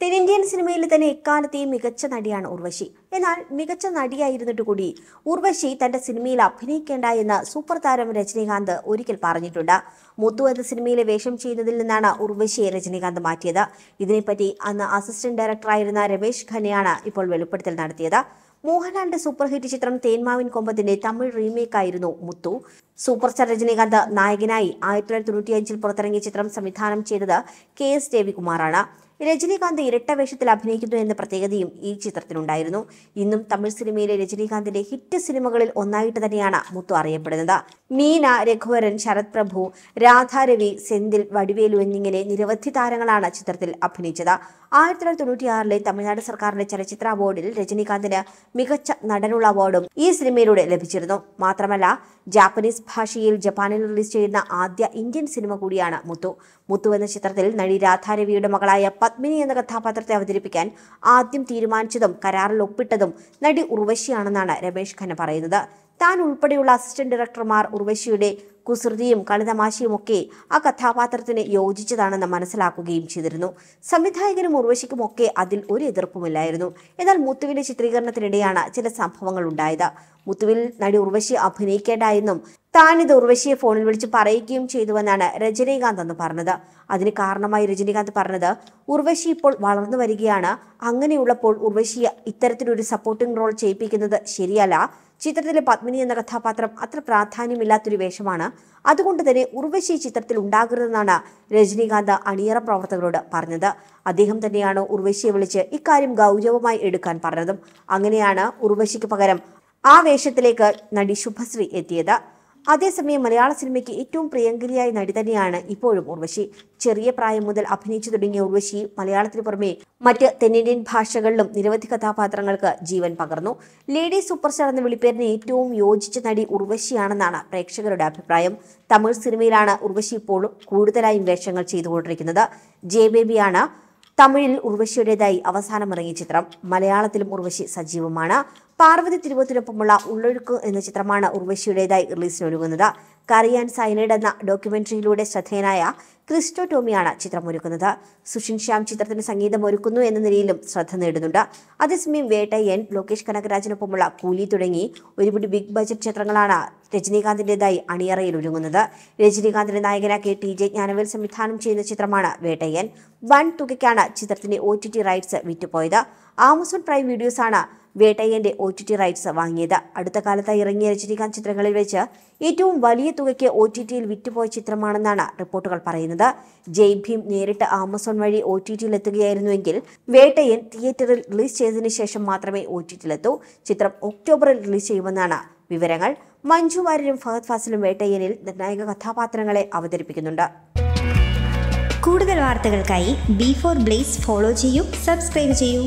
തെന്നിന്ത്യൻ സിനിമയിൽ തന്നെ എക്കാലത്തെയും മികച്ച നടിയാണ് ഉർവശി. എന്നാൽ മികച്ച നടിയായിരുന്നിട്ട് കൂടി ഉർവശി തന്റെ സിനിമയിൽ അഭിനയിക്കേണ്ട എന്ന് സൂപ്പർ താരം രജനീകാന്ത് ഒരിക്കൽ പറഞ്ഞിട്ടുണ്ട്. മുത്തു എന്ന സിനിമയിലെ വേഷം ചെയ്യുന്നതിൽ നിന്നാണ് ഉർവശിയെ രജനീകാന്ത് മാറ്റിയത്. ഇതിനെപ്പറ്റി അന്ന് അസിസ്റ്റന്റ് ഡയറക്ടറായിരുന്ന രമേശ് ഖന്നയാണ് ഇപ്പോൾ വെളിപ്പെടുത്തൽ നടത്തിയത്. മോഹൻലാലിന്റെ സൂപ്പർ ഹിറ്റ് ചിത്രം തേന്മാവിൻ കൊമ്പത്തിന്റെ തമിഴ് റീമേക്ക് ആയിരുന്നു മുത്തു. സൂപ്പർ സ്റ്റാർ രജനീകാന്ത് നായകനായി 1995 പുറത്തിറങ്ങിയ ചിത്രം സംവിധാനം ചെയ്തത് KS രവികുമാറാണ്. രജനീകാന്ത് ഇരട്ട വേഷത്തിൽ അഭിനയിക്കുന്നു എന്ന പ്രത്യേകതയും ഈ ചിത്രത്തിനുണ്ടായിരുന്നു. ഇന്നും തമിഴ് സിനിമയിലെ രജനീകാന്തിന്റെ ഹിറ്റ് സിനിമകളിൽ ഒന്നായിട്ട് തന്നെയാണ് മുത്തു അറിയപ്പെടുന്നത്. മീന, രഘുവരൻ, ശരത് പ്രഭു, രാധാരവി, സെന്തിൽ, വടിവേലു എന്നിങ്ങനെ നിരവധി താരങ്ങളാണ് ചിത്രത്തിൽ അഭിനയിച്ചത്. 1996 തമിഴ്നാട് സർക്കാരിന്റെ ചലച്ചിത്ര അവാർഡിൽ രജനീകാന്തിന് മികച്ച നടനുള്ള അവാർഡും ഈ സിനിമയിലൂടെ ലഭിച്ചിരുന്നു. മാത്രമല്ല, ജാപ്പനീസ് ഭാഷയിൽ ജപ്പാനിൽ റിലീസ് ചെയ്യുന്ന ആദ്യ ഇന്ത്യൻ സിനിമ കൂടിയാണ് മുത്തു. മുത്തു എന്ന ചിത്രത്തിൽ നടി രാധാരവിയുടെ മകളായ പത്മിനി എന്ന കഥാപാത്രത്തെ അവതരിപ്പിക്കാൻ ആദ്യം തീരുമാനിച്ചതും കരാറിൽ ഒപ്പിട്ടതും നടി ഉർവശിയാണെന്നാണ് രമേശ് ഖന്ന പറയുന്നത്. താൻ ഉൾപ്പെടെയുള്ള അസിസ്റ്റന്റ് ഡയറക്ടർമാർ ഉർവശിയുടെ കുസൃതിയും കളിതമാശയും ഒക്കെ ആ കഥാപാത്രത്തിന് യോജിച്ചതാണെന്ന് മനസ്സിലാക്കുകയും ചെയ്തിരുന്നു. സംവിധായകനും ഉർവശിക്കുമൊക്കെ അതിൽ ഒരു എതിർപ്പുമില്ലായിരുന്നു. എന്നാൽ മുത്തുവിന്റെ ചിത്രീകരണത്തിനിടെയാണ് ചില സംഭവങ്ങൾ ഉണ്ടായത്. മുത്തുവിൽ നടി ഉർവശി അഭിനയിക്കേണ്ട എന്നും താനിത് ഉർവശിയെ ഫോണിൽ വിളിച്ച് പറയുകയും ചെയ്തുവെന്നാണ് രജനീകാന്ത് അന്ന് പറഞ്ഞത്. അതിന് കാരണമായി രജനീകാന്ത് പറഞ്ഞത്, ഉർവശി ഇപ്പോൾ വളർന്നു വരികയാണ്. അങ്ങനെയുള്ളപ്പോൾ ഉർവശിയെ ഇത്തരത്തിലൊരു സപ്പോർട്ടിംഗ് റോൾ ചെയ്യിപ്പിക്കുന്നത് ശരിയല്ല. ചിത്രത്തിലെ പത്മിനി എന്ന കഥാപാത്രം അത്ര പ്രാധാന്യമില്ലാത്തൊരു വേഷമാണ്. അതുകൊണ്ട് തന്നെ ഉർവശി ചിത്രത്തിൽ ഉണ്ടാകരുതെന്നാണ് രജനീകാന്ത് അണിയറ പ്രവർത്തകരോട് പറഞ്ഞത്. അദ്ദേഹം തന്നെയാണ് ഉർവശിയെ വിളിച്ച് ഇക്കാര്യം ഗൗരവമായി എടുക്കാൻ പറഞ്ഞതും. അങ്ങനെയാണ് ഉർവശിക്ക് പകരം ആ വേഷത്തിലേക്ക് നടി ശുഭശ്രീ എത്തിയത്. അതേസമയം മലയാള സിനിമയ്ക്ക് ഏറ്റവും പ്രിയങ്കരിയായ നടി തന്നെയാണ് ഇപ്പോഴും ഉർവശി. ചെറിയ പ്രായം മുതൽ അഭിനയിച്ചു തുടങ്ങിയ ഉർവശി മലയാളത്തിന് പുറമെ മറ്റ് തെന്നിന്ത്യൻ ഭാഷകളിലും നിരവധി കഥാപാത്രങ്ങൾക്ക് ജീവൻ പകർന്നു. ലേഡി സൂപ്പർ സ്റ്റാർ എന്ന വിളിപ്പേരിന് ഏറ്റവും യോജിച്ച നടി ഉർവശിയാണെന്നാണ് പ്രേക്ഷകരുടെ അഭിപ്രായം. തമിഴ് സിനിമയിലാണ് ഉർവശി ഇപ്പോൾ കൂടുതലായും വേഷങ്ങൾ ചെയ്തുകൊണ്ടിരിക്കുന്നത്. ജെ ബേബിയാണ് തമിഴിൽ ഉർവശിയുടേതായി അവസാനം ഇറങ്ങിയ ചിത്രം. മലയാളത്തിലും ഉർവശി സജീവമാണ്. പാർവതി തിരുവോത്തിനൊപ്പമുള്ള ഉള്ളൊഴുക്ക് എന്ന ചിത്രമാണ് ഉർവശിയുടേതായി റിലീസിനൊരുങ്ങുന്നത്. കറിയാൻ സൈനൈഡ് എന്ന ഡോക്യുമെന്ററിയിലൂടെ ശ്രദ്ധേയനായ ക്രിസ്റ്റോ ടോമിയാണ് ചിത്രമൊരുക്കുന്നത്. സുഷിൻ ശ്യാം ചിത്രത്തിന് സംഗീതം ഒരുക്കുന്നു എന്ന നിലയിലും ശ്രദ്ധ നേടുന്നുണ്ട്. അതേസമയം വേട്ടയ്യൻ, ലോകേഷ് കനകരാജിനൊപ്പമുള്ള കൂലി തുടങ്ങി ഒരുപിടി ബിഗ് ബജറ്റ് ചിത്രങ്ങളാണ് രജനീകാന്തിന്റേതായി അണിയറയിൽ ഒരുങ്ങുന്നത്. രജനീകാന്തിന്റെ നായകനാക്കി TJ ജ്ഞാനവേൽ സംവിധാനം ചെയ്യുന്ന ചിത്രമാണ് വേട്ടയ്യൻ. വൻ തുകയ്ക്കാണ് ചിത്രത്തിന്റെ OTT റൈറ്റ്സ് വിറ്റുപോയത്. ആമസോൺ പ്രൈം വീഡിയോസാണ് വേട്ടയ്യന്റെ OTT റൈറ്റ്സ് വാങ്ങിയത്. അടുത്ത കാലത്തായി ഇറങ്ങിയ രജനീകാന്ത് ചിത്രങ്ങളിൽ വെച്ച് ഏറ്റവും വലിയ തുകയ്ക്ക് OTTയിൽ വിറ്റുപോയ ചിത്രമാണെന്നാണ് റിപ്പോർട്ടുകൾ പറയുന്നത്. ജയ് ഭീം നേരിട്ട് ആമസോൺ വഴി OTTയിൽ എത്തുകയായിരുന്നുവെങ്കിൽ വേട്ടയ്യൻ തിയേറ്ററിൽ റിലീസ് ചെയ്തതിനു ശേഷം മാത്രമേ OTTയിലെത്തൂ. ചിത്രം ഒക്ടോബറിൽ റിലീസ് ചെയ്യുമെന്നാണ് വിവരങ്ങൾ. മഞ്ജു വാര്യരും ഫഹദ് ഫാസിലും വേട്ടയ്യനിൽ നിർണായക കഥാപാത്രങ്ങളെ അവതരിപ്പിക്കുന്നുണ്ട്. കൂടുതൽ വാർത്തകൾക്കായി B4 Blaze ഫോളോ ചെയ്യൂ, സബ്സ്ക്രൈബ് ചെയ്യൂ.